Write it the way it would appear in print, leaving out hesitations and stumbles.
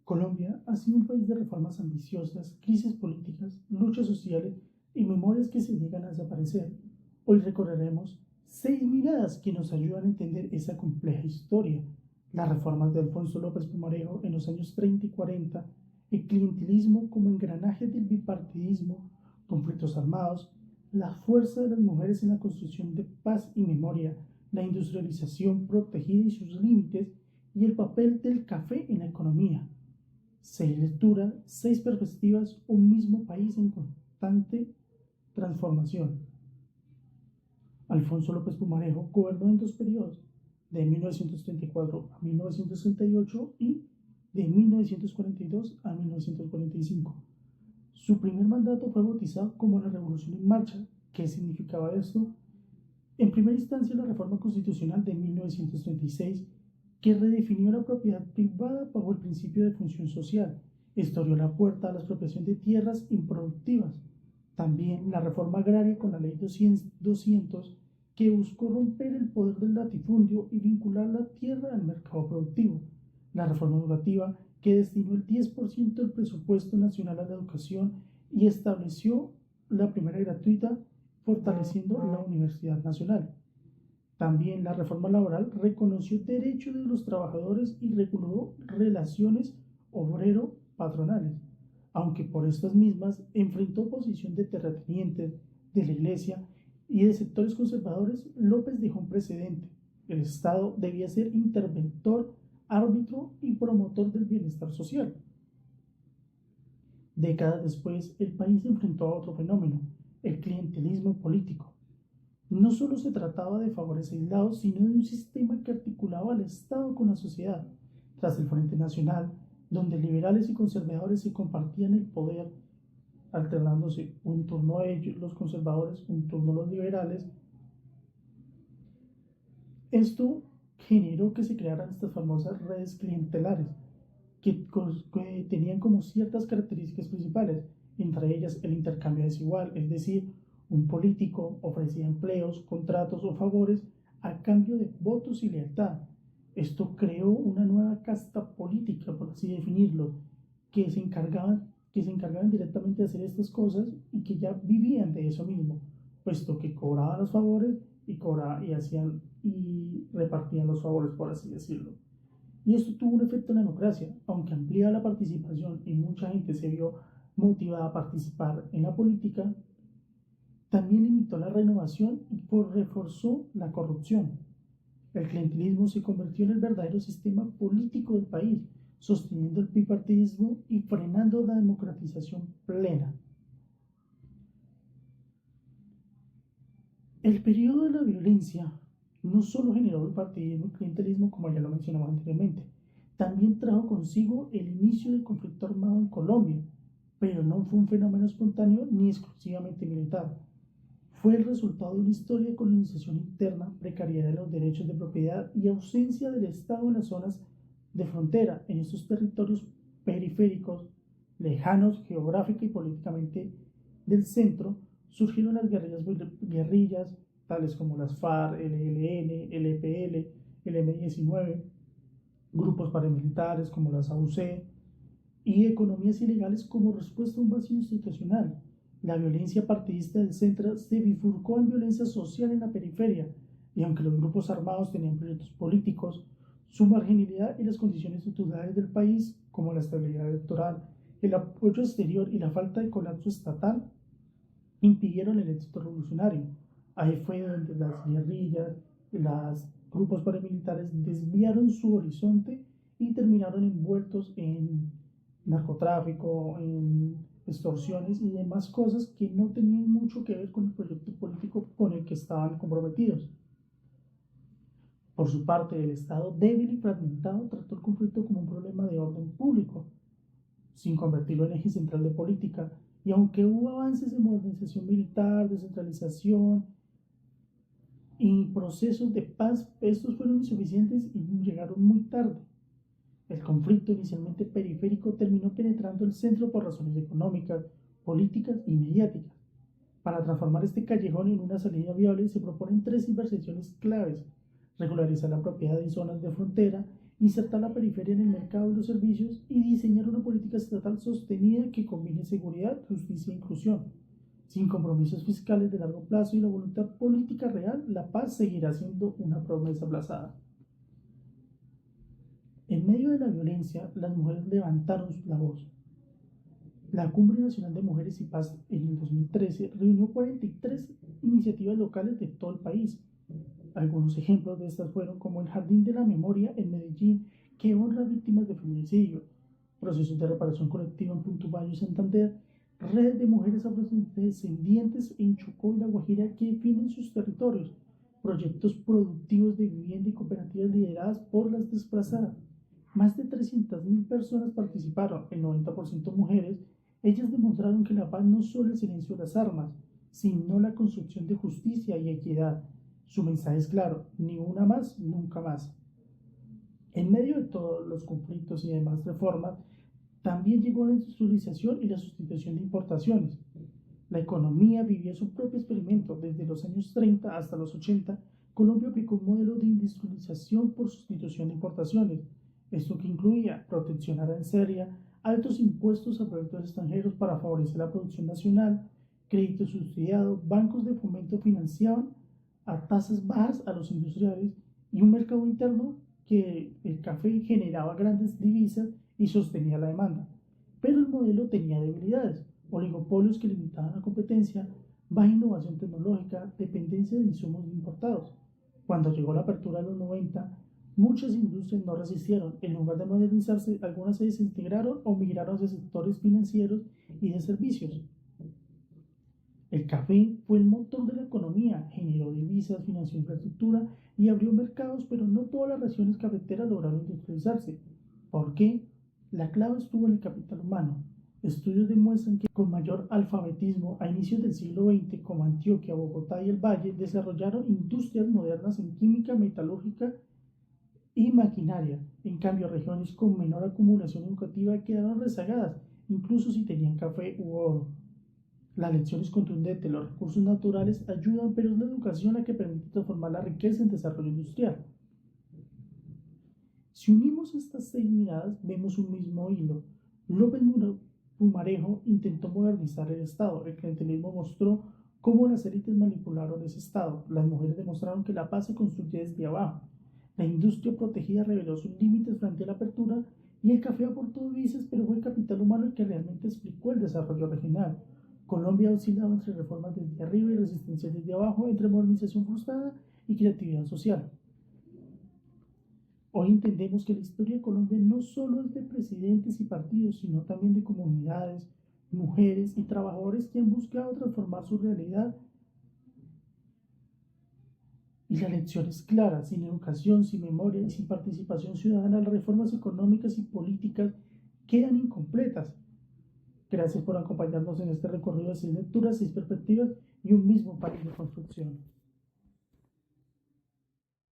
Colombia ha sido un país de reformas ambiciosas, crisis políticas, luchas sociales y memorias que se niegan a desaparecer. Hoy recorreremos 6 miradas que nos ayudan a entender esa compleja historia. Las reformas de Alfonso López Pumarejo en los años 30 y 40, el clientelismo como engranaje del bipartidismo, conflictos armados, la fuerza de las mujeres en la construcción de paz y memoria, la industrialización protegida y sus límites, y el papel del café en la economía. 6 lecturas, 6 perspectivas, un mismo país en constante transformación. Alfonso López Pumarejo gobernó en 2 periodos, de 1934 a 1968 y de 1942 a 1945. Su primer mandato fue bautizado como la Revolución en Marcha. ¿Qué significaba esto? En primera instancia, la reforma constitucional de 1936, que redefinió la propiedad privada bajo el principio de función social. Esto abrió la puerta a la expropiación de tierras improductivas. También la reforma agraria con la ley 200, que buscó romper el poder del latifundio y vincular la tierra al mercado productivo. La reforma educativa, que destinó el 10% del presupuesto nacional a la educación y estableció la primera gratuita, fortaleciendo la Universidad Nacional. También la reforma laboral reconoció derechos de los trabajadores y reguló relaciones obrero-patronales, aunque por estas mismas enfrentó oposición de terratenientes, de la Iglesia y de sectores conservadores. López dejó un precedente. El Estado debía ser interventor, árbitro y promotor del bienestar social. Décadas después, el país se enfrentó a otro fenómeno, el clientelismo político. No solo se trataba de favores aislados, sino de un sistema que articulaba al Estado con la sociedad. Tras el Frente Nacional, donde liberales y conservadores se compartían el poder, alternándose un turno a ellos, los conservadores, un turno a los liberales, esto generó que se crearan estas famosas redes clientelares, que tenían como ciertas características principales, entre ellas el intercambio desigual, es decir, un político ofrecía empleos, contratos o favores a cambio de votos y lealtad. Esto creó una nueva casta política, por así definirlo, que se encargaban directamente de hacer estas cosas y que ya vivían de eso mismo, puesto que cobraban los favores y repartían los favores, por así decirlo. Y esto tuvo un efecto en la democracia, aunque amplía la participación y mucha gente se vio motivada a participar en la política, también limitó la renovación y reforzó la corrupción. El clientelismo se convirtió en el verdadero sistema político del país, sosteniendo el bipartidismo y frenando la democratización plena. El periodo de la violencia no solo generó bipartidismo y clientelismo, como ya lo mencionamos anteriormente, también trajo consigo el inicio del conflicto armado en Colombia, pero no fue un fenómeno espontáneo ni exclusivamente militar. Fue el resultado de una historia de colonización interna, precariedad de los derechos de propiedad y ausencia del Estado en las zonas de frontera, en estos territorios periféricos, lejanos geográfica y políticamente del centro. Surgieron las guerrillas tales como las FARC, el ELN, el EPL, el M-19, grupos paramilitares como las AUC y economías ilegales como respuesta a un vacío institucional. La violencia partidista del centro se bifurcó en violencia social en la periferia, y aunque los grupos armados tenían proyectos políticos, su marginalidad y las condiciones estructurales del país, como la estabilidad electoral, el apoyo exterior y la falta de colapso estatal, impidieron el éxito revolucionario. Ahí fue donde las guerrillas, los grupos paramilitares desviaron su horizonte y terminaron envueltos en narcotráfico, en extorsiones y demás cosas que no tenían mucho que ver con el proyecto político con el que estaban comprometidos. Por su parte, el Estado débil y fragmentado trató el conflicto como un problema de orden público, sin convertirlo en eje central de política, y aunque hubo avances en modernización militar, descentralización y procesos de paz, estos fueron insuficientes y llegaron muy tarde. El conflicto, inicialmente periférico, terminó penetrando el centro por razones económicas, políticas y mediáticas. Para transformar este callejón en una salida viable, se proponen 3 inversiones claves: regularizar la propiedad en zonas de frontera, insertar la periferia en el mercado y los servicios y diseñar una política estatal sostenida que combine seguridad, justicia e inclusión. Sin compromisos fiscales de largo plazo y la voluntad política real, la paz seguirá siendo una promesa aplazada. En medio de la violencia, las mujeres levantaron la voz. La Cumbre Nacional de Mujeres y Paz en el 2013 reunió 43 iniciativas locales de todo el país. Algunos ejemplos de estas fueron como el Jardín de la Memoria en Medellín, que honra a víctimas de feminicidio, procesos de reparación colectiva en Putumayo y Santander, red de mujeres afrodescendientes en Chocó y La Guajira que defienden sus territorios, proyectos productivos de vivienda y cooperativas lideradas por las desplazadas. Más de 300.000 personas participaron, el 90% mujeres. Ellas demostraron que la paz no solo es el silencio de las armas, sino la construcción de justicia y equidad. Su mensaje es claro: ni una más, nunca más. En medio de todos los conflictos y demás reformas, también llegó la industrialización y la sustitución de importaciones. La economía vivía su propio experimento. Desde los años 30 hasta los 80, Colombia aplicó un modelo de industrialización por sustitución de importaciones. Esto que incluía protección arancelaria, altos impuestos a productos extranjeros para favorecer la producción nacional, crédito subsidiado, bancos de fomento financiaban a tasas bajas a los industriales y un mercado interno que el café generaba grandes divisas y sostenía la demanda. Pero el modelo tenía debilidades: oligopolios que limitaban la competencia, baja innovación tecnológica, dependencia de insumos importados. Cuando llegó la apertura de los 90, muchas industrias no resistieron. En lugar de modernizarse, algunas se desintegraron o migraron hacia sectores financieros y de servicios. El café fue el motor de la economía, generó divisas, financió infraestructura y abrió mercados, pero no todas las regiones cafeteras lograron industrializarse. ¿Por qué? La clave estuvo en el capital humano. Estudios demuestran que con mayor alfabetismo a inicios del siglo XX, como Antioquia, Bogotá y el Valle, desarrollaron industrias modernas en química, metalúrgica y maquinaria. En cambio, regiones con menor acumulación educativa quedaron rezagadas, incluso si tenían café u oro. La lección es contundente: los recursos naturales ayudan, pero es la educación la que permite transformar la riqueza en desarrollo industrial. Si unimos estas 6 miradas, vemos un mismo hilo. López Pumarejo intentó modernizar el Estado. El clientelismo mostró cómo las élites manipularon ese Estado. Las mujeres demostraron que la paz se construye desde abajo. La industria protegida reveló sus límites frente a la apertura y el café aportó divisas, pero fue el capital humano el que realmente explicó el desarrollo regional. Colombia ha oscilado entre reformas desde arriba y resistencia desde abajo, entre modernización frustrada y creatividad social. Hoy entendemos que la historia de Colombia no solo es de presidentes y partidos, sino también de comunidades, mujeres y trabajadores que han buscado transformar su realidad. Y la lección es clara: sin educación, sin memoria y sin participación ciudadana, las reformas económicas y políticas quedan incompletas. Gracias por acompañarnos en este recorrido de 6 lecturas, 6 perspectivas y un mismo país de construcción.